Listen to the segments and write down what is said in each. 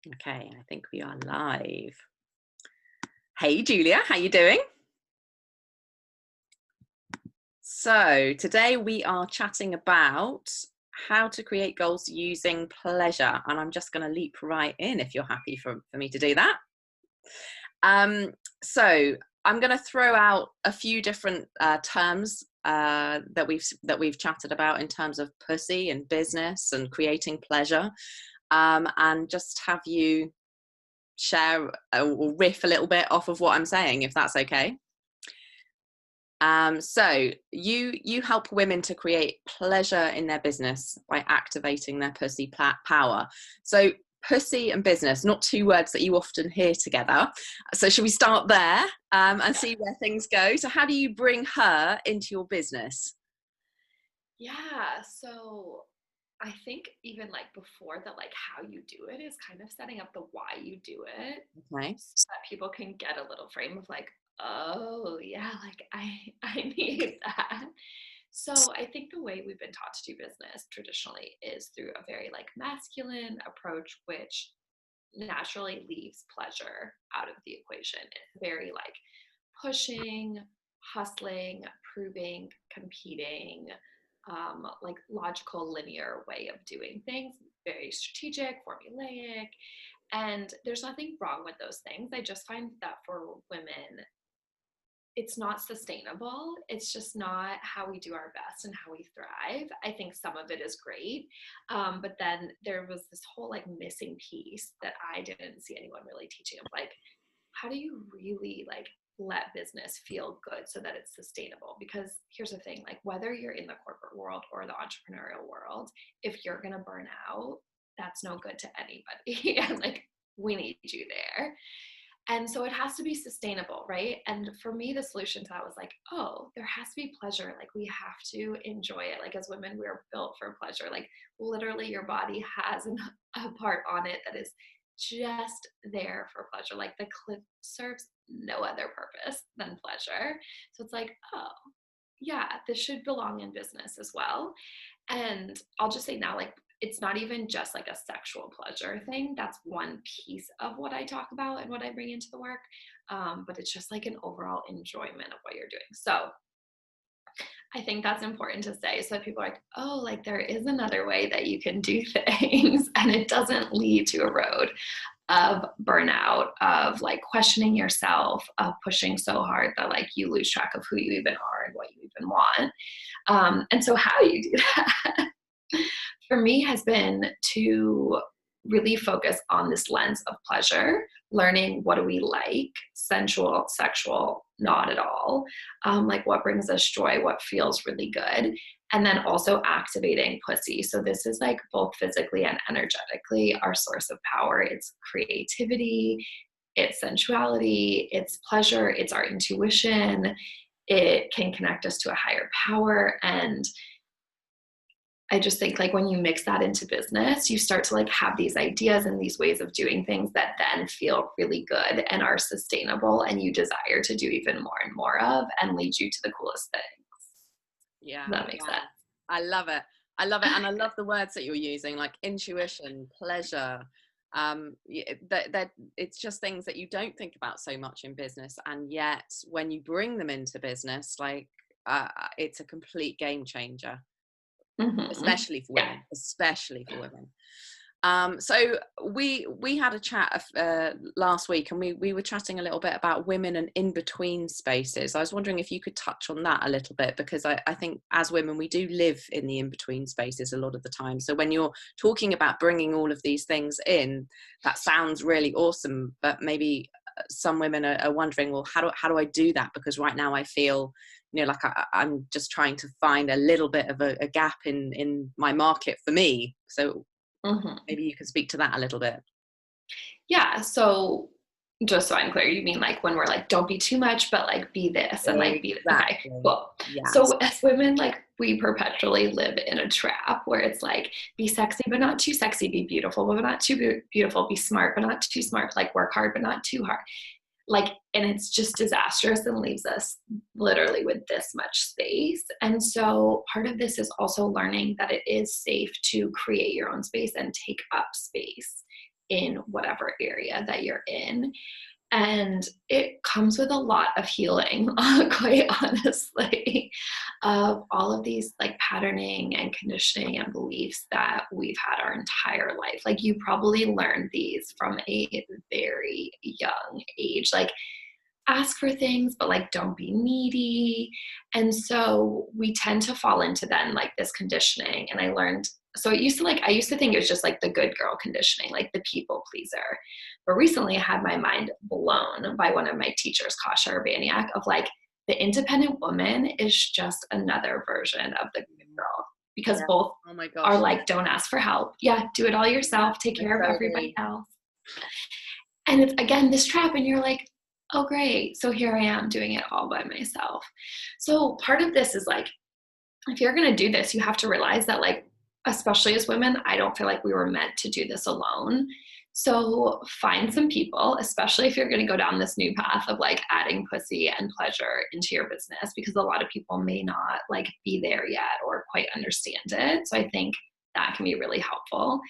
Okay, I think we are live. Hey Julia, how you doing? So today we are chatting about how to create goals using pleasure, and I'm just going to leap right in if you're happy for me to do that. So I'm going to throw out a few different terms that we've chatted about in terms of pussy and business and creating pleasure, and just have you share or riff a little bit off of what I'm saying, if that's okay. So you help women to create pleasure in their business by activating their pussy power. So pussy and business, not two words that you often hear together. So should we start there and see where things go? So how do you bring her into your business? Yeah, so I think even like before that, like how you do it is kind of setting up the why you do it Okay. so that people can get a little frame of like, oh yeah, like I need that. So I think the way we've been taught to do business traditionally is through a very like masculine approach, which naturally leaves pleasure out of the equation. It's very like pushing, hustling, proving, competing, like logical, linear way of doing things, very strategic, formulaic. And there's nothing wrong with those things. I just find that for women, it's not sustainable. It's just not how we do our best and how we thrive. I think some of it is great. But then there was this whole like missing piece that I didn't see anyone really teaching of like, how do you really like let business feel good so that it's sustainable? Because here's the thing, like whether you're in the corporate world or the entrepreneurial world, if you're going to burn out, that's no good to anybody. And like, we need you there. And so it has to be sustainable, right? And for me, the solution to that was like, oh, there has to be pleasure. Like we have to enjoy it. Like as women, we're built for pleasure. Like literally your body has a part on it that is just there for pleasure. Like the clit serves no other purpose than pleasure. So it's like, oh, yeah, this should belong in business as well. And I'll just say now, like, it's not even just like a sexual pleasure thing. That's one piece of what I talk about and what I bring into the work. But it's just like an overall enjoyment of what you're doing. So I think that's important to say so that people are like, oh, like there is another way that you can do things and it doesn't lead to a road of burnout, of like questioning yourself, of pushing so hard that like you lose track of who you even are and what you even want. And so how you do that for me has been to really focus on this lens of pleasure, learning what do we like, sensual, sexual, not at all, like what brings us joy, what feels really good, and then also activating pussy. So this is like both physically and energetically our source of power. It's creativity, it's sensuality, it's pleasure, it's our intuition. It can connect us to a higher power. And I just think like when you mix that into business, you start to like have these ideas and these ways of doing things that then feel really good and are sustainable and you desire to do even more and more of and lead you to the coolest things. Yeah, Does that make yeah. sense? I love it. I love it. And I love the words that you're using, like intuition, pleasure. That it's just things that you don't think about so much in business. And yet when you bring them into business, like it's a complete game changer, Mm-hmm. Yeah. especially for women. So we had a chat last week, and we were chatting a little bit about women and in between spaces. I was wondering if you could touch on that a little bit, because I think as women we do live in the in between spaces a lot of the time. So when you're talking about bringing all of these things in, that sounds really awesome. But maybe some women are wondering, well, how do I do that? Because right now I feel, like I'm just trying to find a little bit of a gap in my market for me. So Mm-hmm. maybe you can speak to that a little bit. Yeah. So just so I'm clear, you mean like when we're like, don't be too much, but like be this and like be, okay, Exactly. cool. Yes. So as women, like we perpetually live in a trap where it's like, be sexy, but not too sexy, be beautiful, but not too beautiful, be smart, but not too smart, like work hard, but not too hard. Like, and it's just disastrous and leaves us literally with this much space. And so part of this is also learning that it is safe to create your own space and take up space in whatever area that you're in. And it comes with a lot of healing, quite honestly, of all of these like patterning and conditioning and beliefs that we've had our entire life. Like you probably learned these from a very young age. Like ask for things, but like don't be needy. And so we tend to fall into then like this conditioning. And I learned, so it used to like, I used to think it was just like the good girl conditioning, like the people pleaser. But recently I had my mind blown by one of my teachers, Kasha Urbaniak, of like the independent woman is just another version of the good girl, because Yeah. both Oh my gosh. are like, don't ask for help. Yeah, do it all yourself, take care of everybody else. And it's again this trap, and you're like, oh great, so here I am doing it all by myself. So part of this is like, if you're going to do this, you have to realize that like, especially as women, I don't feel like we were meant to do this alone. So find some people, especially if you're going to go down this new path of like adding pussy and pleasure into your business, because a lot of people may not like be there yet or quite understand it. So I think that can be really helpful.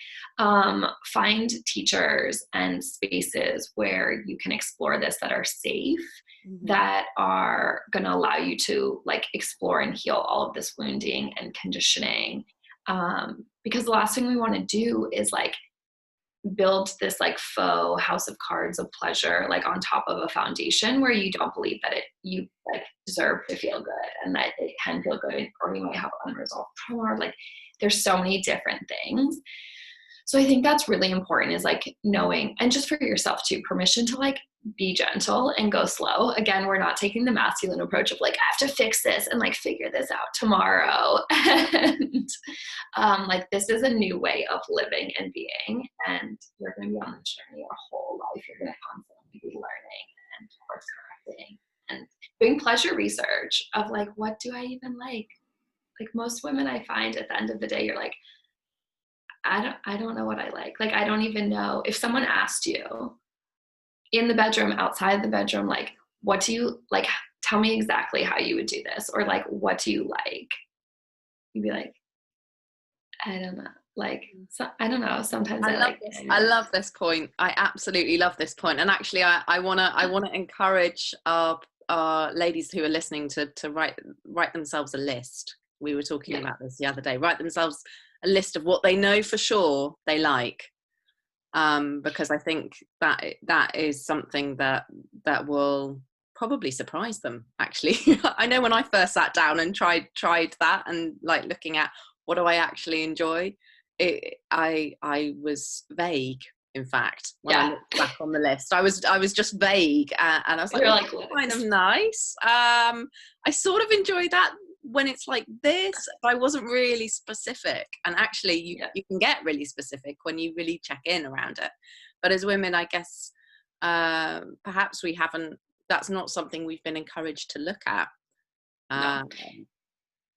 Find teachers and spaces where you can explore this that are safe, that are going to allow you to like explore and heal all of this wounding and conditioning. Because the last thing we want to do is like build this like faux house of cards of pleasure, like on top of a foundation where you don't believe that you like deserve to feel good and that it can feel good, or you might have unresolved trauma, or like there's so many different things. So I think that's really important, is like knowing, and just for yourself too, permission to like be gentle and go slow. Again, we're not taking the masculine approach of like, I have to fix this and like figure this out tomorrow. And like this is a new way of living and being, and you're going to be on this journey your whole life. You're going to constantly be learning and course correcting and doing pleasure research of like, what do I even like? Like most women I find at the end of the day, you're like, I don't know what I like. Like, I don't even know. If someone asked you in the bedroom, outside the bedroom, like, what do you like? Tell me exactly how you would do this. Or like, what do you like? You'd be like, I don't know. Like, so, I don't know. Sometimes I love like this. things. I love this point. I absolutely love this point. And actually, I wanna encourage our ladies who are listening to write themselves a list. We were talking about this the other day. Write themselves a list of what they know for sure they like, because I think that is something that will probably surprise them. Actually, I know when I first sat down and tried that, and like looking at what do I actually enjoy, I was vague. In fact, when I looked back on the list, I was just vague, and I was like, well, like, that's kind of nice. I sort of enjoy that when it's like this, but I wasn't really specific. And actually, you can get really specific when you really check in around it. But as women, I guess perhaps we haven't. That's not something we've been encouraged to look at. No.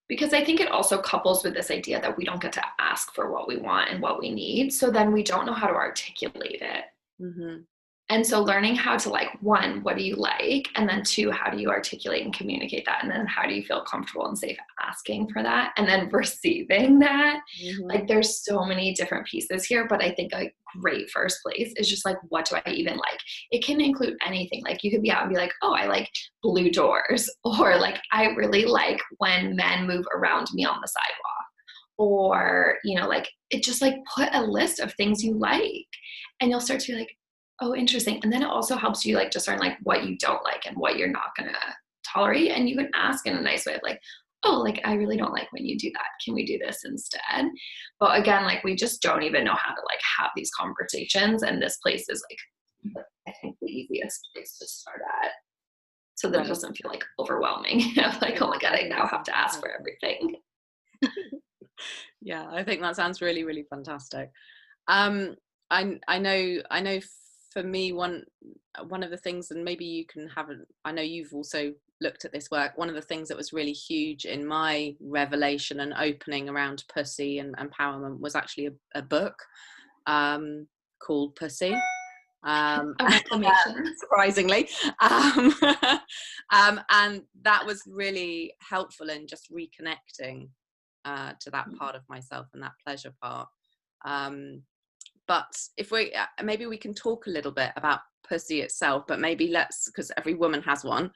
Because I think it also couples with this idea that we don't get to ask for what we want and what we need. So then we don't know how to articulate it. Mm-hmm. And so learning how to like, one, what do you like? And then two, how do you articulate and communicate that? And then how do you feel comfortable and safe asking for that? And then receiving that. Mm-hmm. Like there's so many different pieces here, but I think a great first place is just like, what do I even like? It can include anything. Like you could be out and be like, oh, I like blue doors, or like, I really like when men move around me on the sidewalk, or, you know, like it just like put a list of things you like, and you'll start to be like, oh, interesting. And then it also helps you like discern like what you don't like and what you're not going to tolerate. And you can ask in a nice way of like, oh, like, I really don't like when you do that. Can we do this instead? But again, like, we just don't even know how to like have these conversations. And this place is like, I think the easiest place to start at, so that it doesn't feel like overwhelming. Like, oh my God, I now have to ask for everything. Yeah, I think that sounds really, really fantastic. I know for me, one of the things, and maybe you can have I know you've also looked at this work, one of the things that was really huge in my revelation and opening around pussy and empowerment was actually a book called Pussy. A reclamation. Surprisingly. And that was really helpful in just reconnecting to that part of myself and that pleasure part. but if we maybe we can talk a little bit about pussy itself, but maybe let's, because every woman has one,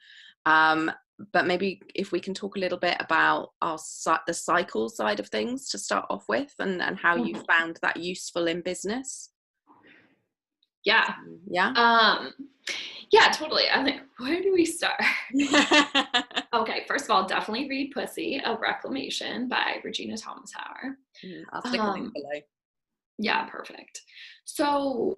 but maybe if we can talk a little bit about the cycle side of things to start off with, and how you found that useful in business. Yeah. Yeah. Yeah, totally. I'm like, where do we start? Okay, first of all, definitely read Pussy, A Reclamation by Regina Thomas Howard. I'll stick a link below. Yeah, perfect. So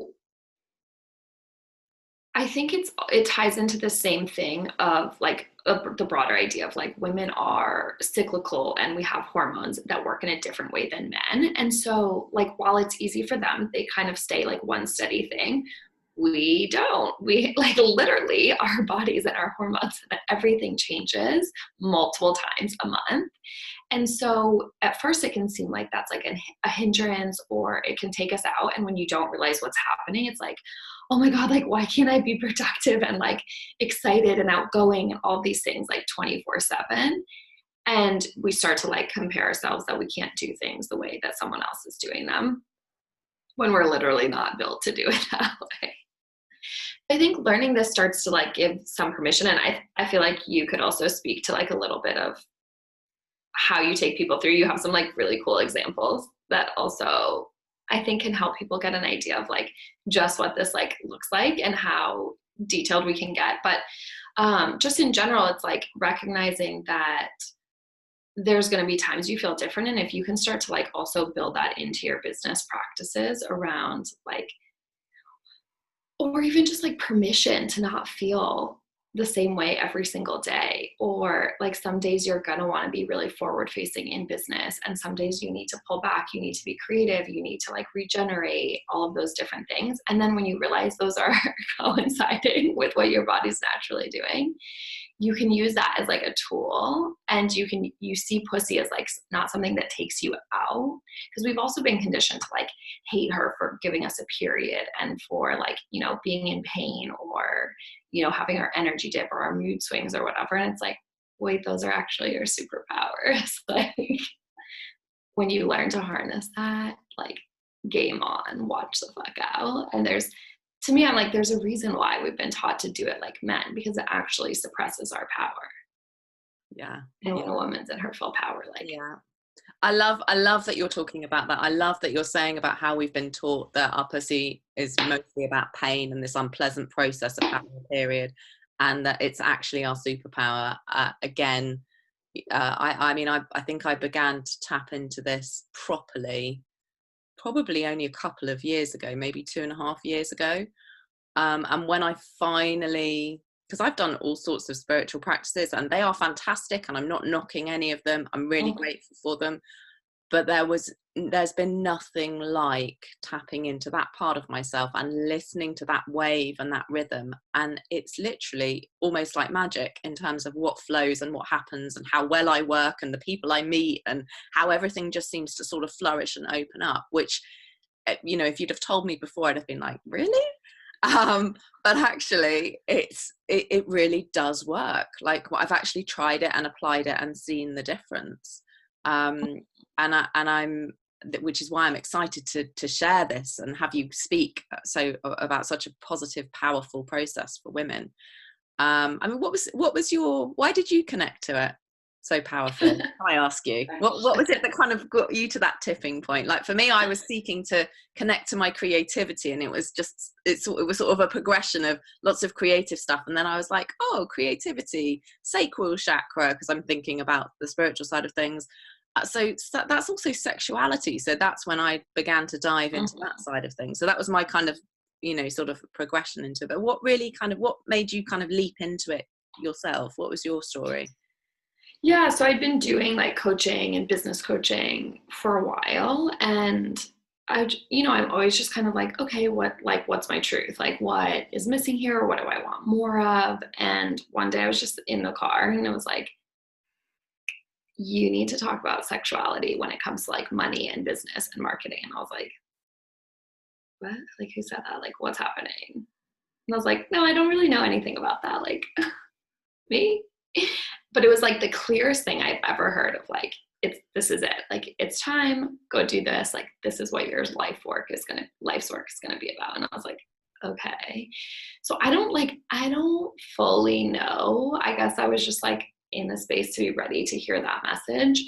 I think it ties into the same thing of like the broader idea of like women are cyclical and we have hormones that work in a different way than men. And so like while it's easy for them, they kind of stay like one steady thing. We don't. We like literally our bodies and our hormones and everything changes multiple times a month. And so at first it can seem like that's like a hindrance, or it can take us out. And when you don't realize what's happening, it's like, oh my God, like, why can't I be productive and like excited and outgoing and all these things like 24/7? And we start to like compare ourselves that we can't do things the way that someone else is doing them when we're literally not built to do it that way. I think learning this starts to like give some permission. And I feel like you could also speak to like a little bit of how you take people through. You have some like really cool examples that also I think can help people get an idea of like just what this like looks like and how detailed we can get. But just in general, it's like recognizing that there's going to be times you feel different. And if you can start to like also build that into your business practices around like, or even just like permission to not feel the same way every single day, or like some days you're going to want to be really forward facing in business, and some days you need to pull back, you need to be creative, you need to like regenerate, all of those different things. And then when you realize those are coinciding with what your body's naturally doing, you can use that as like a tool, and you see pussy as like not something that takes you out, because we've also been conditioned to like hate her for giving us a period and for like, you know, being in pain, or, you know, having our energy dip or our mood swings or whatever. And it's like, wait, those are actually your superpowers. Like when you learn to harness that, like game on, watch the fuck out. And to me, I'm like, there's a reason why we've been taught to do it like men, because it actually suppresses our power. Yeah. And when a woman's in her full power, like, yeah. I love that you're talking about that. I love that you're saying about how we've been taught that our pussy is mostly about pain and this unpleasant process of having a period, and that it's actually our superpower. Again, I mean, I think I began to tap into this properly probably only a couple of years ago, maybe 2.5 years ago. And when I finally, because I've done all sorts of spiritual practices and they are fantastic, and I'm not knocking any of them, I'm really grateful for them, but there's been nothing like tapping into that part of myself and listening to that wave and that rhythm. And it's literally almost like magic in terms of what flows and what happens and how well I work and the people I meet and how everything just seems to sort of flourish and open up, which, you know, if you'd have told me before, I'd have been like, really? But actually it really does work. Like, I've actually tried it and applied it and seen the difference. I'm which is why I'm excited to share this and have you speak about such a positive, powerful process for women. I mean, what was why did you connect to it so powerfully? I ask you, what was it that kind of got you to that tipping point? Like for me, I was seeking to connect to my creativity, and it was sort of a progression of lots of creative stuff, and then I was like, oh, creativity, sacral chakra, because I'm thinking about the spiritual side of things. So that's also sexuality. So that's when I began to dive into that side of things. So that was my kind of, you know, sort of progression into it. But what made you kind of leap into it yourself? What was your story? Yeah, so I'd been doing like coaching and business coaching for a while, and I'm always just kind of like, okay, what's my truth? Like, what is missing here? What do I want more of? And one day I was just in the car and it was like, you need to talk about sexuality when it comes to like money and business and marketing. And I was like, what? Like, who said that? Like, what's happening? And I was like, no, I don't really know anything about that. Like, me? But it was like the clearest thing I've ever heard of like, this is it. Like, it's time, go do this. Like, this is what your life's work is gonna be about. And I was like, okay. So I don't fully know. I guess I was just like in the space to be ready to hear that message.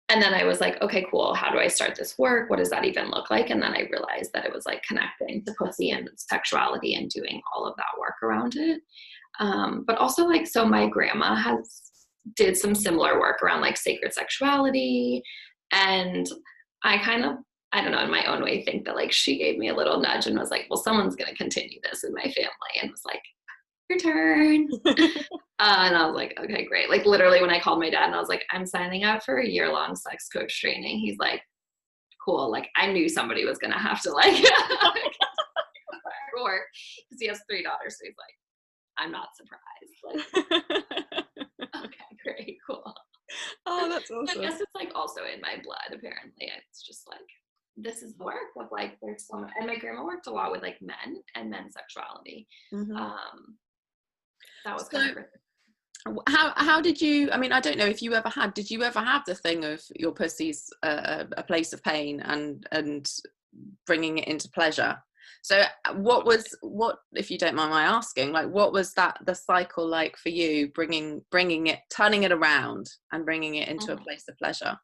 And then I was like, okay, cool. How do I start this work? What does that even look like? And then I realized that it was like connecting to pussy and sexuality and doing all of that work around it. But also, like, so my grandma did some similar work around like sacred sexuality. And I don't know, in my own way, think that like she gave me a little nudge and was like, well, someone's going to continue this in my family. And was like, your turn. And I was like, okay, great. Like, literally when I called my dad and I was like, I'm signing up for a year-long sex coach training, he's like, cool. Like, I knew somebody was going to have to like work, because he has 3 daughters. So he's like, I'm not surprised. Like, okay, great, cool. Oh, that's awesome. I guess it's like also in my blood, apparently. It's just like, this is the work of like, there's so much. And my grandma worked a lot with like men and men's sexuality. That was kind of her. How did you, I mean, I don't know if you ever did you ever have the thing of your pussy's a place of pain and bringing it into pleasure? So what, if you don't mind my asking, like, what was the cycle like for you, bringing it, turning it around and bringing it into a place of pleasure?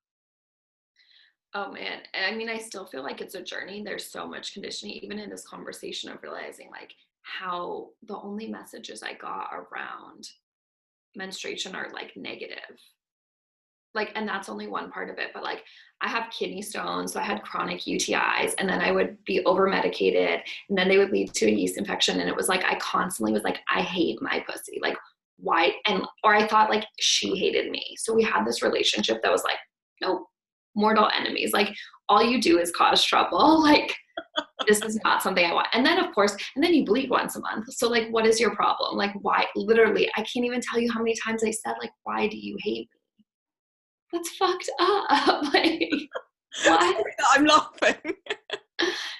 Oh man, I mean, I still feel like it's a journey. There's so much conditioning, even in this conversation, of realizing like how the only messages I got around menstruation are like negative. Like, and that's only one part of it, but like, I have kidney stones, so I had chronic UTIs, and then I would be over medicated, and then they would lead to a yeast infection. And it was like, I constantly was like, I hate my pussy. Like, why? Or I thought like she hated me. So we had this relationship that was like, nope, mortal enemies. Like, all you do is cause trouble. Like, this is not something I want. And then, of course, and then you bleed once a month. So like, what is your problem? Like, why? Literally, I can't even tell you how many times I said like, why do you hate me? That's fucked up. Like, what? I'm laughing.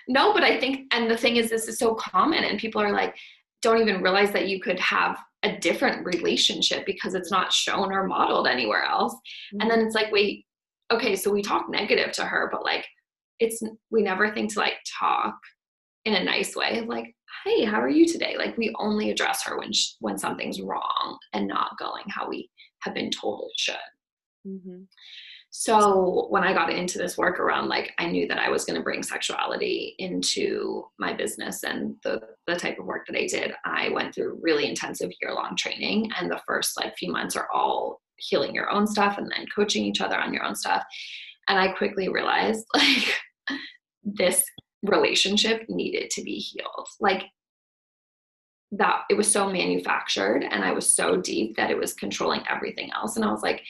No, but I think, and the thing is, this is so common, and people are like, don't even realize that you could have a different relationship because it's not shown or modeled anywhere else. And then it's like, wait, okay, so we talk negative to her, but like, we never think to like talk in a nice way of like, hey, how are you today? Like, we only address her when something's wrong and not going how we have been told it should. So when I got into this work around, like, I knew that I was going to bring sexuality into my business and the type of work that I did, I went through really intensive year-long training. And the first like few months are all healing your own stuff and then coaching each other on your own stuff. And I quickly realized like this relationship needed to be healed. Like, that it was so manufactured and I was so deep that it was controlling everything else. And I was like,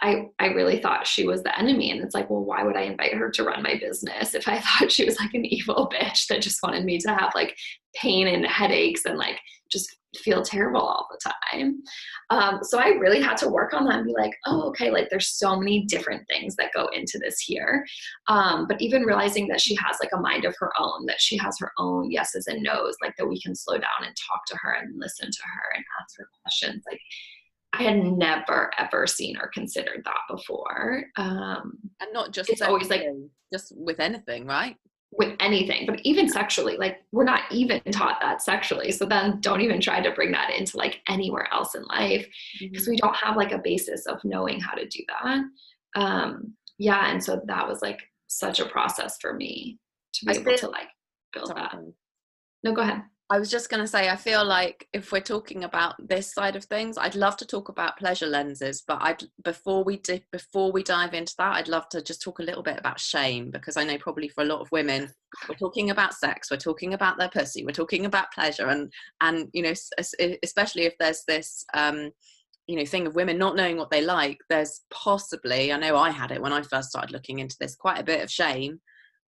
I really thought she was the enemy. And it's like, well, why would I invite her to run my business if I thought she was like an evil bitch that just wanted me to have like pain and headaches and like just feel terrible all the time? So I really had to work on that and be like, oh, okay, like there's so many different things that go into this here. But even realizing that she has like a mind of her own, that she has her own yeses and nos, like that we can slow down and talk to her and listen to her and ask her questions. Like, I had never, ever seen or considered that before. And not just it's always like, just with anything, right? With anything, but even sexually, like, we're not even taught that sexually. So then don't even try to bring that into like anywhere else in life, because we don't have like a basis of knowing how to do that. Yeah. And so that was like such a process for me to be able to like build that. No, go ahead. I was just going to say, I feel like if we're talking about this side of things, I'd love to talk about pleasure lenses, but before we dive into that, I'd love to just talk a little bit about shame, because I know probably for a lot of women, we're talking about sex, we're talking about their pussy, we're talking about pleasure, and you know, especially if there's this you know, thing of women not knowing what they like, there's possibly, I know I had it when I first started looking into this, quite a bit of shame.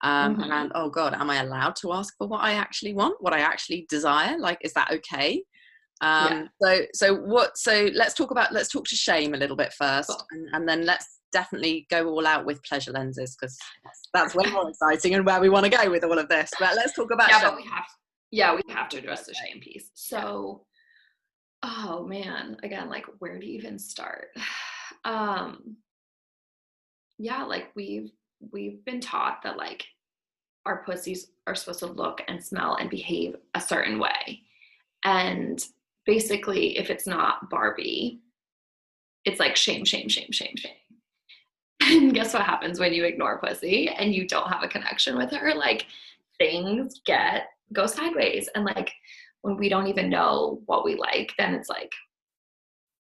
Around, oh God, am I allowed to ask for what I actually want, what I actually desire? Like, is that okay? So let's talk to shame a little bit first, cool. and then let's definitely go all out with pleasure lenses, because that's way more exciting and where we want to go with all of this. But let's talk about shame. But we have to address the shame piece. So, oh man, again, like, where do you even start? yeah, like we've been taught that like our pussies are supposed to look and smell and behave a certain way. And basically, if it's not Barbie, it's like shame, shame, shame, shame, shame. And guess what happens when you ignore pussy and you don't have a connection with her? Like things go sideways. And like when we don't even know what we like, then it's like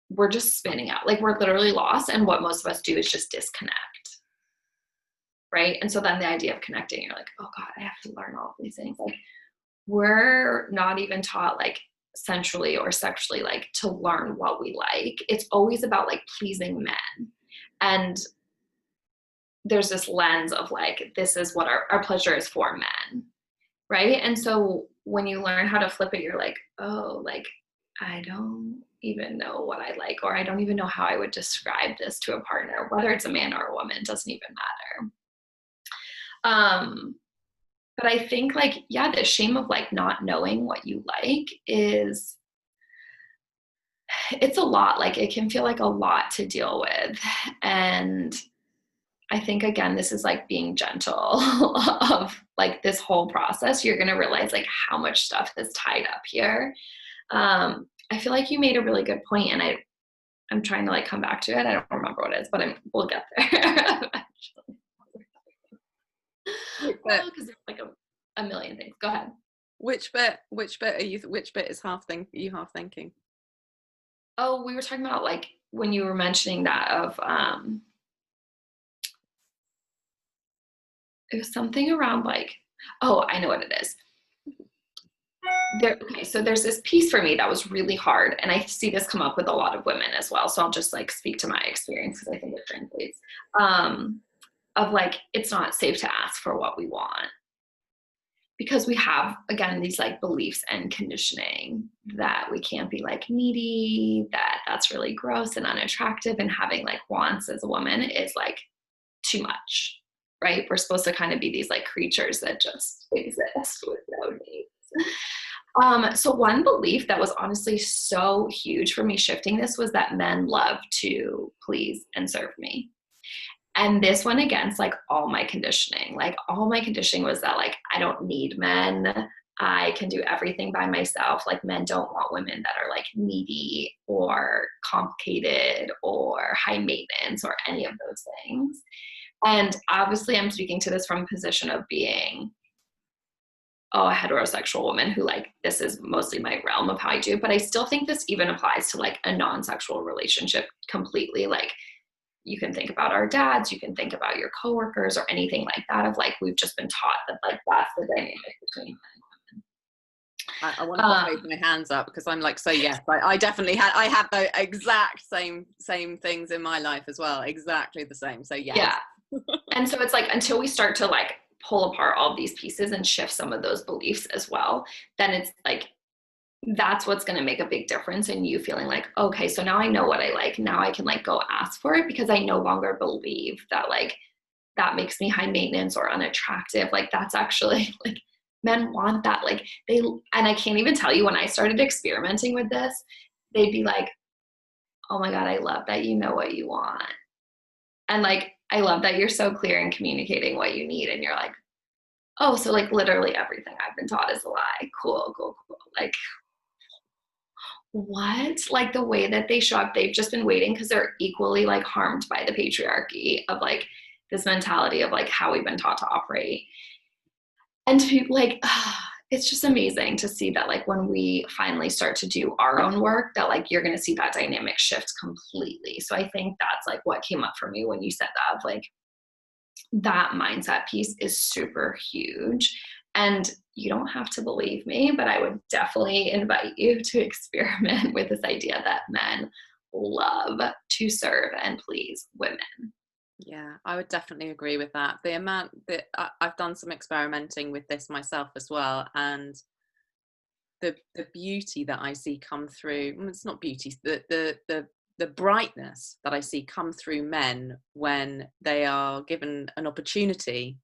we're just spinning out. Like we're literally lost. And what most of us do is just disconnect. Right. And so then the idea of connecting, you're like, oh God, I have to learn all of these things. Like we're not even taught like sensually or sexually like to learn what we like. It's always about like pleasing men. And there's this lens of like, this is what our pleasure is for men. Right. And so when you learn how to flip it, you're like, oh, like, I don't even know what I like, or I don't even know how I would describe this to a partner, whether it's a man or a woman, it doesn't even matter. But I think like, yeah, the shame of like not knowing what you like it's a lot. Like it can feel like a lot to deal with. And I think again, this is like being gentle of like this whole process. You're going to realize like how much stuff is tied up here. I feel like you made a really good point, and I'm trying to like come back to it. I don't remember what it is, but we'll get there eventually. Because there's like a million things. Go ahead. Which bit is you half thinking? Oh, we were talking about like when you were mentioning that of it was something around like, oh, I know what it is. Okay, so there's this piece for me that was really hard, and I see this come up with a lot of women as well. So I'll just like speak to my experience because I think it translates. Of like, it's not safe to ask for what we want because we have again these like beliefs and conditioning that we can't be like needy, that's really gross and unattractive, and having like wants as a woman is like too much, right? We're supposed to kind of be these like creatures that just exist with no needs. So one belief that was honestly so huge for me shifting this was that men love to please and serve me. And this went against like all my conditioning. Like all my conditioning was that like, I don't need men. I can do everything by myself. Like men don't want women that are like needy or complicated or high maintenance or any of those things. And obviously I'm speaking to this from a position of being a heterosexual woman who like, this is mostly my realm of how I do, but I still think this even applies to like a non-sexual relationship completely. Like you can think about our dads, you can think about your coworkers or anything like that of like, we've just been taught that like, that's the dynamic between men and women. I want to raise my hands up because I'm like, so yes, I definitely I have the exact same things in my life as well. Exactly the same. So yes. Yeah. And so it's like, until we start to like pull apart all these pieces and shift some of those beliefs as well, then it's like, that's what's going to make a big difference in you feeling like, okay, so now I know what I like. Now I can like go ask for it because I no longer believe that like, that makes me high maintenance or unattractive. Like that's actually like, men want that. Like and I can't even tell you when I started experimenting with this, they'd be like, oh my God, I love that you know what you want. And like, I love that you're so clear in communicating what you need. And you're like, oh, so like literally everything I've been taught is a lie. Cool. Like, what? Like the way that they show up, they've just been waiting because they're equally like harmed by the patriarchy of like this mentality of like how we've been taught to operate. And to be like, it's just amazing to see that like when we finally start to do our own work, that like you're going to see that dynamic shift completely. So I think that's like what came up for me when you said that of like, that mindset piece is super huge. And you don't have to believe me, but I would definitely invite you to experiment with this idea that men love to serve and please women. Yeah, I would definitely agree with that. The amount that I've done some experimenting with this myself as well, and the beauty that I see come through, it's not beauty, the brightness that I see come through men when they are given an opportunity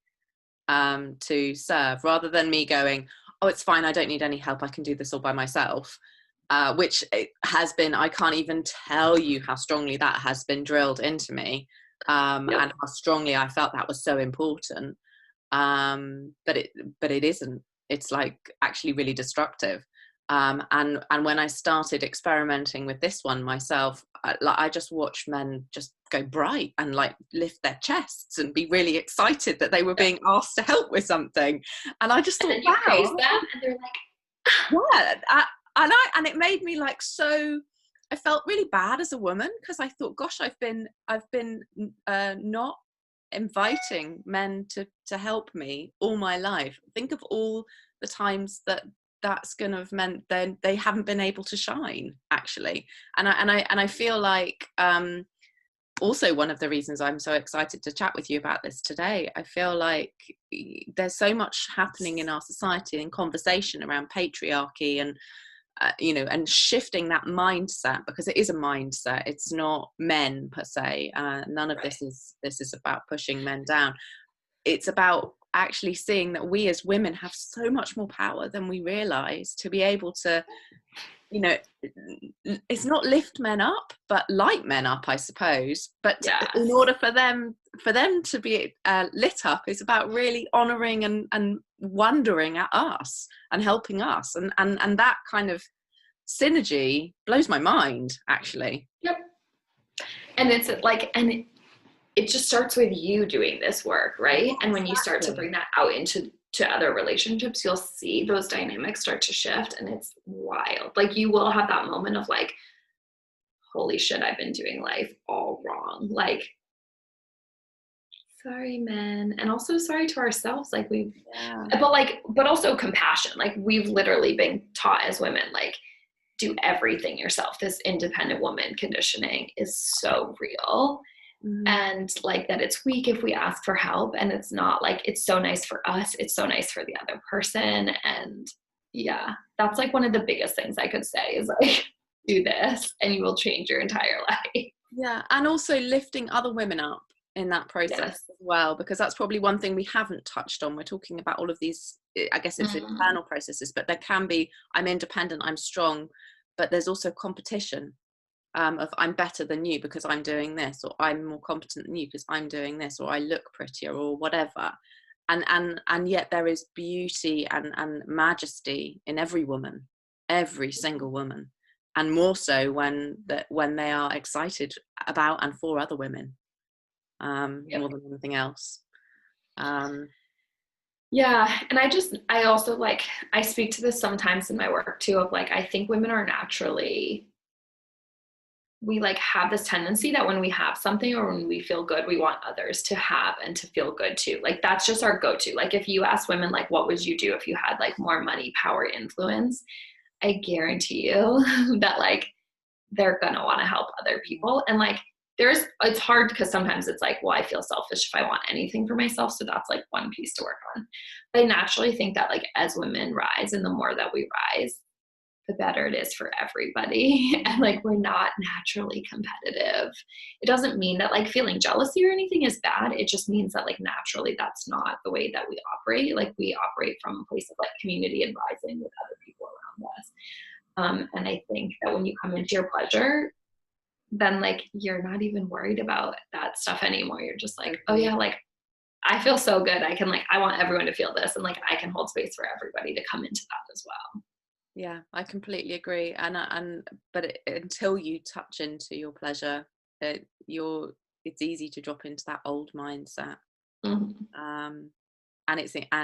to serve, rather than me going, oh, it's fine, I don't need any help, I can do this all by myself, which it has been, I can't even tell you how strongly that has been drilled into me. Yep. and how strongly I felt that was so important. But it isn't. It's like actually really destructive. And when I started experimenting with this one myself, I just watched men just go bright and like lift their chests and be really excited that they were Yep. being asked to help with something. And I just And thought, then you praise wow, them and they're like, yeah. And it made me like so. I felt really bad as a woman because I thought, gosh, I've been not inviting men to help me all my life. Think of all the times that's going to have meant then they haven't been able to shine actually. And I feel like also one of the reasons I'm so excited to chat with you about this today. I feel like there's so much happening in our society and conversation around patriarchy and and shifting that mindset, because it is a mindset. It's not men per se. None of right. this is about pushing men down. It's about actually seeing that we as women have so much more power than we realize to be able to, you know, it's not lift men up, but light men up, I suppose. But in Yes. order for them to be lit up, it's about really honoring and wondering at us and helping us, and that kind of synergy blows my mind, actually. Yep. And it's like, and it just starts with you doing this work, right? And when you start to Exactly. bring that out into other relationships, you'll see those dynamics start to shift, and it's wild. Like you will have that moment of like, holy shit, I've been doing life all wrong. Like, sorry, men, and also sorry to ourselves. Like we've, Yeah. but also compassion. Like we've literally been taught as women, like do everything yourself. This independent woman conditioning is so real. Mm-hmm. And like that it's weak if we ask for help, and it's not like it's so nice for us, it's so nice for the other person. And yeah, that's like one of the biggest things I could say is like do this and you will change your entire life. Yeah, and also lifting other women up in that process Yes. as well, because that's probably one thing we haven't touched on. We're talking about all of these, I guess it's Mm-hmm. internal processes, but there can be, I'm independent, I'm strong, but there's also competition, of I'm better than you because I'm doing this, or I'm more competent than you because I'm doing this, or I look prettier, or whatever. And yet there is beauty and majesty in every woman, every single woman, and more so when they are excited about and for other women, Yep. more than anything else. um Yeah, and I also like I speak to this sometimes in my work too of like I think women are naturally, we like have this tendency that when we have something or when we feel good, we want others to have and to feel good too. Like that's just our go-to. Like if you ask women like what would you do if you had like more money, power, influence, I guarantee you that like they're gonna want to help other people. And like it's hard because sometimes it's like, well, I feel selfish if I want anything for myself. So that's like one piece to work on. But I naturally think that like as women rise and the more that we rise, the better it is for everybody. And like we're not naturally competitive. It doesn't mean that like feeling jealousy or anything is bad. It just means that like naturally that's not the way that we operate. Like we operate from a place of like community and rising with other people around us. And I think that when you come into your pleasure, then like you're not even worried about that stuff anymore. You're just like, oh Agree. yeah, like I feel so good. I can like I want everyone to feel this, and like I can hold space for everybody to come into that as well. Yeah, I completely agree. Until you touch into your pleasure, it's easy to drop into that old mindset. Mm-hmm. um and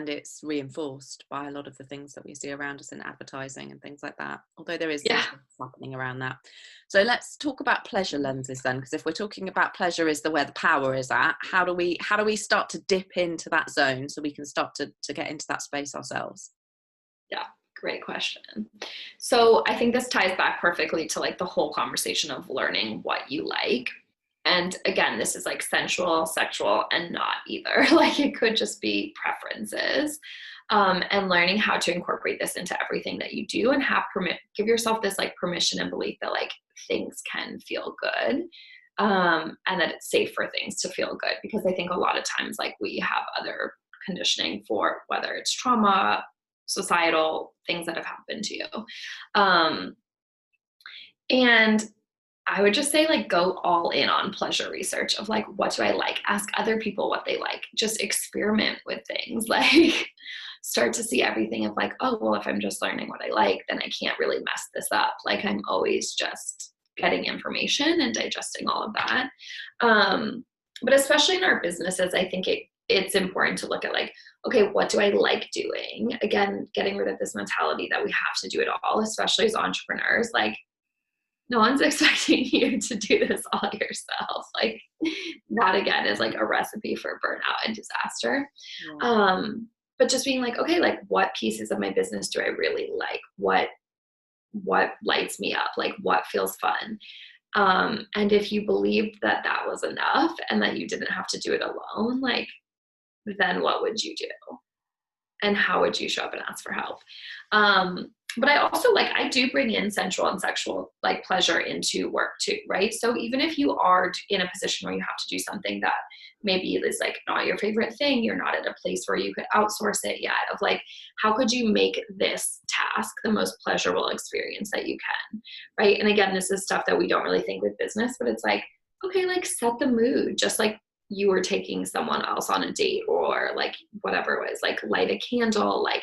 it's reinforced by a lot of the things that we see around us in advertising and things like that, although there is some Yeah. shifts happening around that. So let's talk about pleasure lenses then, because if we're talking about pleasure is the where the power is at, how do we start to dip into that zone so we can start to get into that space ourselves? Yeah. Great question. So I think this ties back perfectly to like the whole conversation of learning what you like. And again, this is like sensual, sexual, and not either. Like it could just be preferences. And learning how to incorporate this into everything that you do and give yourself this like permission and belief that like things can feel good. And that it's safe for things to feel good. Because I think a lot of times like we have other conditioning for whether it's trauma, societal things that have happened to you. Um, and I would just say like go all in on pleasure research of like, what do I like? Ask other people what they like. Just experiment with things. Like start to see everything of like, oh, well, if I'm just learning what I like, then I can't really mess this up. Like I'm always just getting information and digesting all of that. But especially in our businesses, I think it's important to look at like, okay, what do I like doing? Again, getting rid of this mentality that we have to do it all, especially as entrepreneurs. Like no one's expecting you to do this all yourself. Like that again is like a recipe for burnout and disaster. Yeah. But just being like, okay, like what pieces of my business do I really like? What lights me up? Like what feels fun? And if you believed that that was enough and that you didn't have to do it alone, like then what would you do? And how would you show up and ask for help? But I also like, I do bring in sensual and sexual like pleasure into work too, right? So even if you are in a position where you have to do something that maybe is like not your favorite thing, you're not at a place where you could outsource it yet, of like, how could you make this task the most pleasurable experience that you can, right? And again, this is stuff that we don't really think with business, but it's like, okay, like set the mood, just like you were taking someone else on a date or like whatever it was, like light a candle, like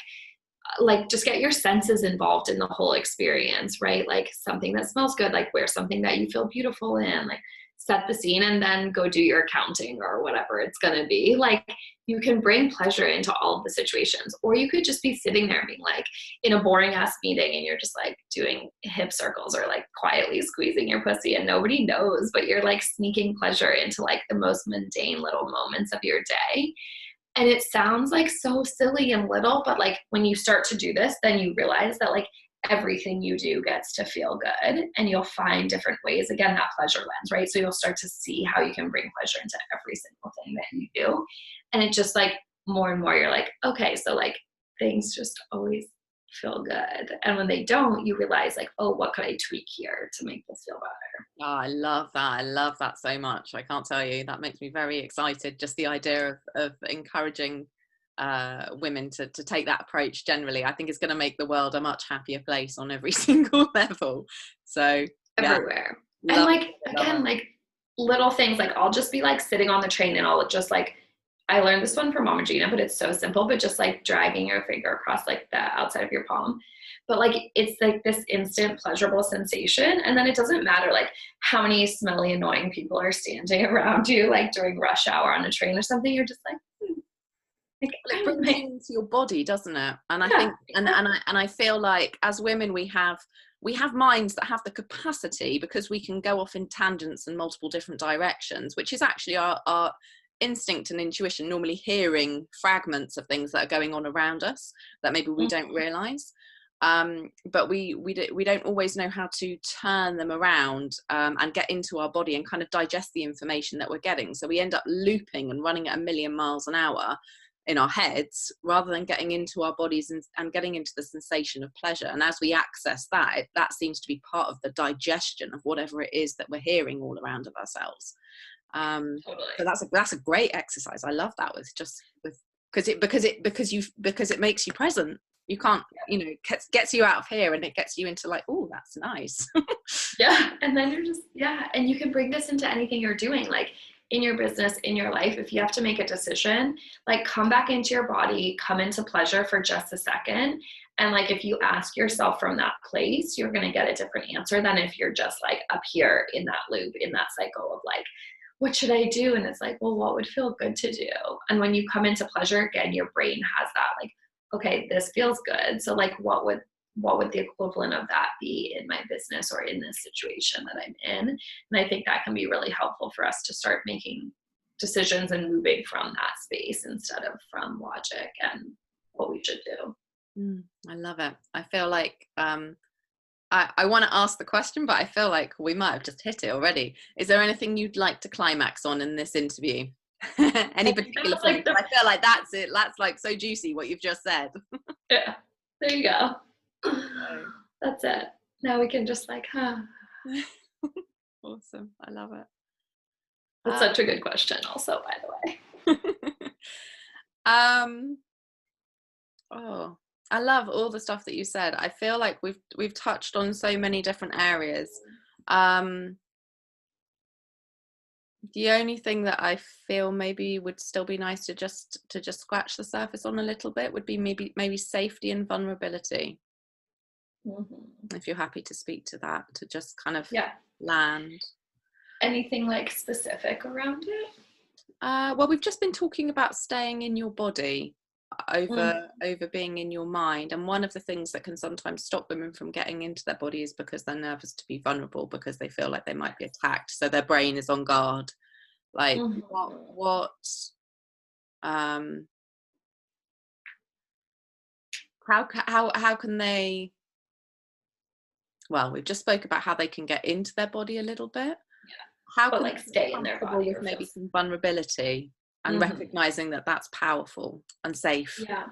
just get your senses involved in the whole experience, right? Like something that smells good, like wear something that you feel beautiful in, like set the scene and then go do your accounting or whatever it's going to be. Like you can bring pleasure into all of the situations, or you could just be sitting there being like in a boring ass meeting and you're just like doing hip circles or like quietly squeezing your pussy and nobody knows, but you're like sneaking pleasure into like the most mundane little moments of your day. And it sounds like so silly and little, but like when you start to do this, then you realize that like everything you do gets to feel good and you'll find different ways. Again, that pleasure lens, right? So you'll start to see how you can bring pleasure into every single thing that you do. And it just like more and more, you're like, okay, so like things just always feel good. And when they don't, you realize like, oh, what could I tweak here to make this feel better? Oh, I love that. I love that so much. I can't tell you. That makes me very excited. Just the idea of encouraging women to take that approach generally. I think it's going to make the world a much happier place on every single level. So, yeah, Everywhere. And love like, it. Love again, like little things, like I'll just be like sitting on the train and I'll just like, I learned this one from Mama Gina, but it's so simple, but just like dragging your finger across like the outside of your palm. But like, it's like this instant pleasurable sensation. And then it doesn't matter like how many smelly, annoying people are standing around you, like during rush hour on a train or something. You're just like, like, it I'm brings like, you into your body, doesn't it? And I yeah, think and I feel like as women we have minds that have the capacity, because we can go off in tangents in multiple different directions, which is actually our instinct and intuition, normally hearing fragments of things that are going on around us that maybe we don't realize. But we don't always know how to turn them around, and get into our body and kind of digest the information that we're getting. So we end up looping and running at a million miles an hour in our heads rather than getting into our bodies and getting into the sensation of pleasure. And as we access that, that seems to be part of the digestion of whatever it is that we're hearing all around of ourselves. So totally. that's a great exercise. I love that, with because it makes you present. You can't, gets you out of here and it gets you into like, oh, that's nice. Yeah. And then you're just, yeah. And you can bring this into anything you're doing, like in your business, in your life. If you have to make a decision, like come back into your body, come into pleasure for just a second. And like, if you ask yourself from that place, you're going to get a different answer than if you're just like up here in that loop, in that cycle of like, what should I do? And it's like, well, what would feel good to do? And when you come into pleasure again, your brain has that like, okay, this feels good. So like, what would the equivalent of that be in my business or in this situation that I'm in? And I think that can be really helpful for us to start making decisions and moving from that space instead of from logic and what we should do. I love it. I feel like I want to ask the question, but I feel like we might have just hit it already. Is there anything you'd like to climax on in this interview? Any I think that particular was like point? the, I feel like that's it. That's like so juicy what you've just said. yeah, there you go. That's it. Now we can just like, huh. Awesome. I love it. That's such a good question also, by the way. um oh, I love all the stuff that you said. I feel like we've touched on so many different areas. The only thing that I feel maybe would still be nice to just scratch the surface on a little bit would be maybe safety and vulnerability. Mm-hmm. If you're happy to speak to that, to just kind of Yeah. land. Anything like specific around it? Well, we've just been talking about staying in your body Mm-hmm. over being in your mind, and one of the things that can sometimes stop women from getting into their body is because they're nervous to be vulnerable, because they feel like they might be attacked, so their brain is on guard. Like Mm-hmm. what um how can they, well, we've just spoke about how they can get into their body a little bit. How But can like they get stay in their comfortable body with or feel maybe safe. some vulnerability and Mm-hmm. recognizing that that's powerful and safe? Yeah.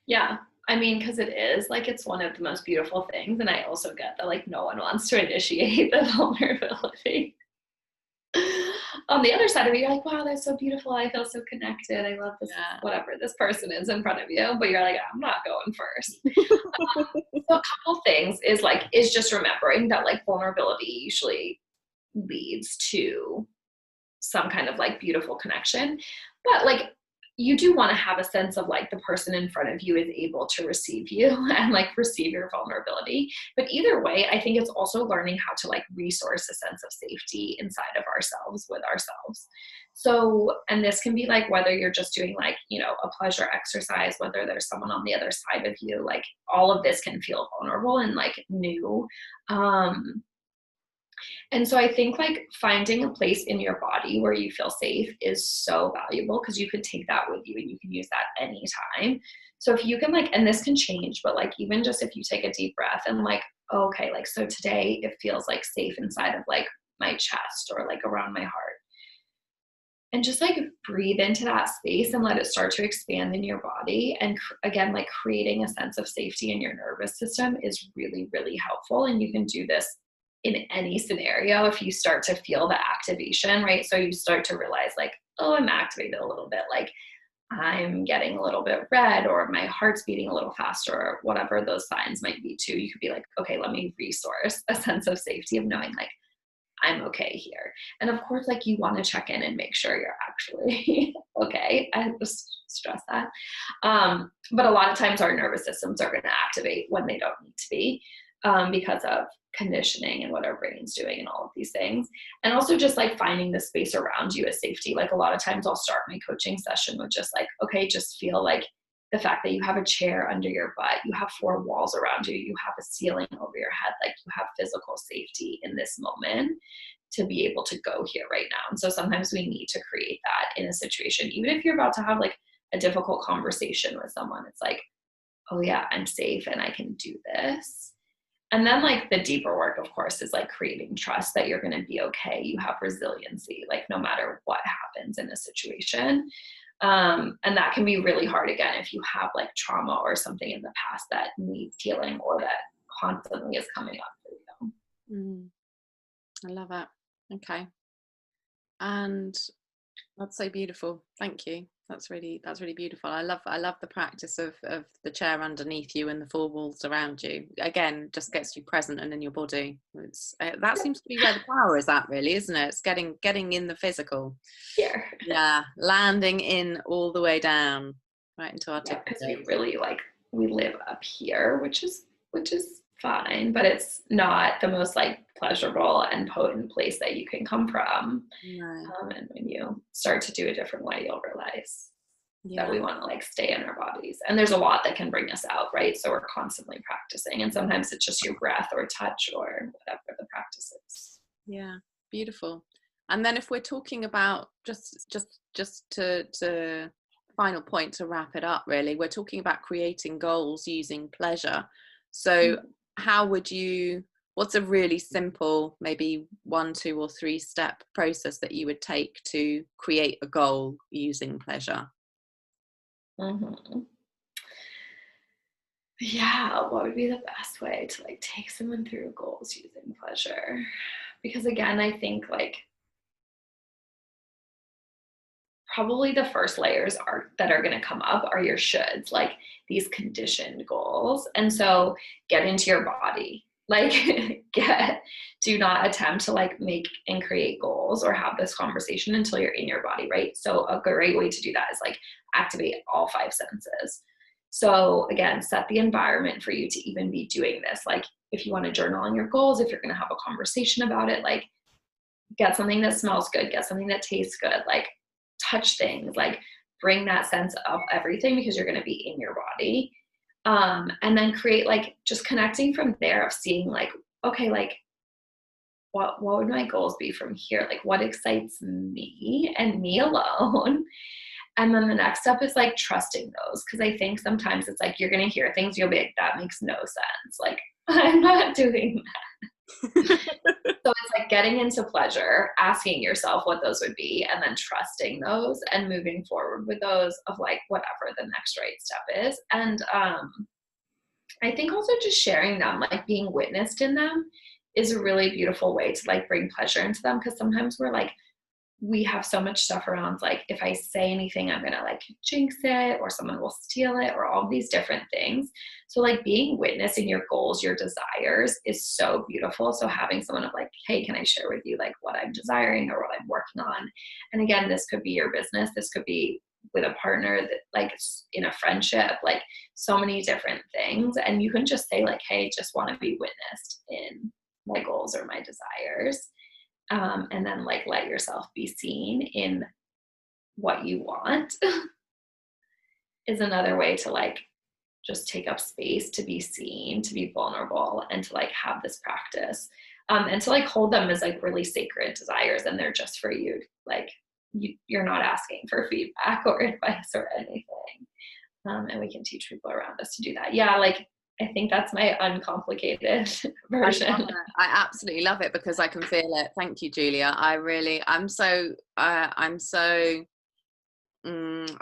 Yeah. I mean, because it is like it's one of the most beautiful things. And I also get that like no one wants to initiate the vulnerability. On the other side of it, you're like, wow, that's so beautiful. I feel so connected. I love this, Yeah. whatever this person is in front of you. But you're like, I'm not going first. So a couple things is just remembering that like vulnerability usually leads to some kind of like beautiful connection. But like you do want to have a sense of like the person in front of you is able to receive you and like receive your vulnerability. But either way, I think it's also learning how to like resource a sense of safety inside of ourselves with ourselves. So, and this can be like whether you're just doing like, you know, a pleasure exercise, whether there's someone on the other side of you, like all of this can feel vulnerable and like new. Um, and so I think like finding a place in your body where you feel safe is so valuable because you could take that with you and you can use that anytime. So if you can like, and this can change, but like even just if you take a deep breath and like, okay, like so today it feels like safe inside of like my chest or like around my heart. And just like breathe into that space and let it start to expand in your body. And again, like creating a sense of safety in your nervous system is really, really helpful. And you can do this in any scenario if you start to feel the activation, right? So you start to realize, like, oh, I'm activated a little bit, like I'm getting a little bit red, or my heart's beating a little faster, or whatever those signs might be, too. You could be like, okay, let me resource a sense of safety of knowing, like, I'm okay here. And of course, like you want to check in and make sure you're actually okay. I just stress that. But a lot of times our nervous systems are going to activate when they don't need to be because of conditioning and what our brain's doing and all of these things. And also just like finding the space around you as safety. Like a lot of times I'll start my coaching session with just like, okay, just feel like the fact that you have a chair under your butt, you have four walls around you, you have a ceiling over your head, like you have physical safety in this moment to be able to go here right now. And so sometimes we need to create that in a situation, even if you're about to have like a difficult conversation with someone, it's like, oh yeah, I'm safe and I can do this. And then like the deeper work, of course, is like creating trust that you're going to be okay. You have resiliency, like no matter what happens in a situation. And that can be really hard again if you have like trauma or something in the past that needs healing or that constantly is coming up for you. Mm, I love it. Okay. And that's so beautiful. Thank you. That's really beautiful. I love the practice of the chair underneath you and the four walls around you. Again, just gets you present and in your body. It's that seems to be where the power is at, really, isn't it? It's getting in the physical. Here. Yeah, landing in all the way down, right into our Yeah, tip of because the we toes. really like we live up here, which is fine, but it's not the most like pleasurable and potent place that you can come from. No. And when you start to do a different way, you'll realize that Yeah. we want to like stay in our bodies. And there's a lot that can bring us out, right? So we're constantly practicing. And sometimes it's just your breath or touch or whatever the practice is. Yeah. Beautiful. And then if we're talking about just to final point to wrap it up, really, we're talking about creating goals using pleasure. So Mhm. how would you, what's a really simple, maybe 1, 2, or 3 step process that you would take to create a goal using pleasure? Mhm. Yeah, what would be the best way to like take someone through goals using pleasure? Because again, I think like probably the first layers are that are going to come up are your shoulds, like these conditioned goals. And so get into your body. Like, do not attempt to like make and create goals or have this conversation until you're in your body, right? So a great way to do that is like activate all 5 senses. So again, set the environment for you to even be doing this. Like if you want to journal on your goals, if you're going to have a conversation about it, like get something that smells good, get something that tastes good, like touch things, like bring that sense of everything because you're going to be in your body. And then create like just connecting from there of seeing like, okay, like what would my goals be from here? Like what excites me and me alone? And then the next step is like trusting those. Cause I think sometimes it's like, you're going to hear things, you'll be like, that makes no sense. Like I'm not doing that. So it's like getting into pleasure, asking yourself what those would be, and then trusting those and moving forward with those of like whatever the next right step is. And I think also just sharing them, like being witnessed in them is a really beautiful way to like bring pleasure into them. Cause sometimes we're like, we have so much stuff around like, if I say anything, I'm going to like jinx it or someone will steal it or all these different things. So like being witness in your goals, your desires is so beautiful. So having someone of like, hey, can I share with you like what I'm desiring or what I'm working on? And again, this could be your business. This could be with a partner that like in a friendship, like so many different things. And you can just say like, hey, just want to be witnessed in my goals or my desires. And then like let yourself be seen in what you want is another way to like just take up space to be seen, to be vulnerable, and to like have this practice, and to like hold them as like really sacred desires, and they're just for you. Like you're not asking for feedback or advice or anything, and we can teach people around us to do that. Yeah, like I think that's my uncomplicated version. I absolutely love it because I can feel it. Thank you, Julia. I'm so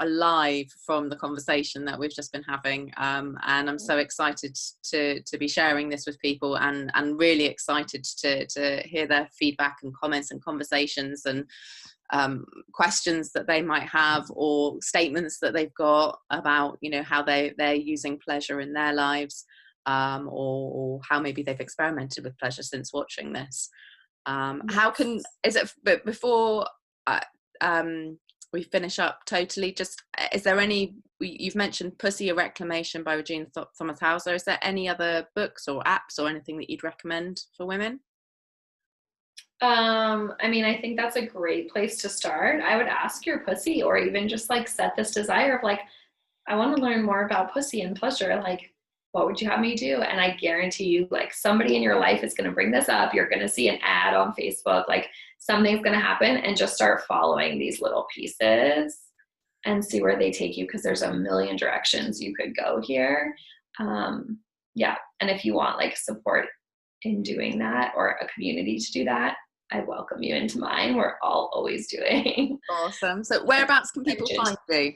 alive from the conversation that we've just been having, and I'm so excited to be sharing this with people, and really excited to hear their feedback and comments and conversations and questions that they might have, or statements that they've got about, you know, how they're using pleasure in their lives, or how maybe they've experimented with pleasure since watching this. How can, is it, but before we finish up totally, just, is there any, you've mentioned Pussy, a Reclamation by Regina Thomas Hauser. Is there any other books or apps or anything that you'd recommend for women? I mean, I think that's a great place to start. I would ask your pussy, or even just like set this desire of like, I want to learn more about pussy and pleasure. Like, what would you have me do? And I guarantee you, like, somebody in your life is going to bring this up. You're going to see an ad on Facebook, like something's going to happen, and just start following these little pieces and see where they take you. Cause there's a million directions you could go here. Yeah. And if you want like support in doing that, or a community to do that, I welcome you into mine. We're all always doing. Awesome. So whereabouts can people find you?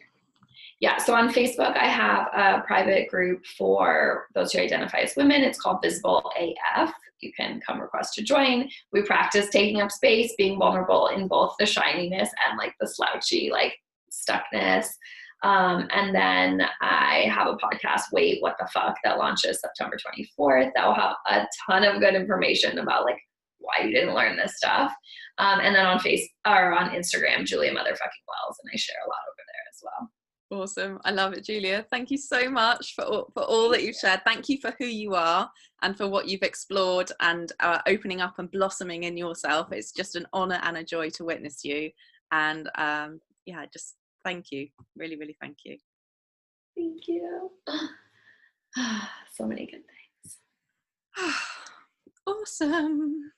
Yeah, so on Facebook, I have a private group for those who identify as women. It's called Visible AF. You can come request to join. We practice taking up space, being vulnerable in both the shininess and like the slouchy, like stuckness. And then I have a podcast, Wait, What the Fuck, that launches September 24th. That will have a ton of good information about like why you didn't learn this stuff. And then on Facebook or on Instagram, Julia Motherfucking Wells, and I share a lot over there as well. Awesome. I love it, Julia. Thank you so much for all that you've shared. Thank you for who you are and for what you've explored and opening up and blossoming in yourself. It's just an honor and a joy to witness you. And yeah, just thank you. Really, really thank you. Thank you. So many good things. Awesome.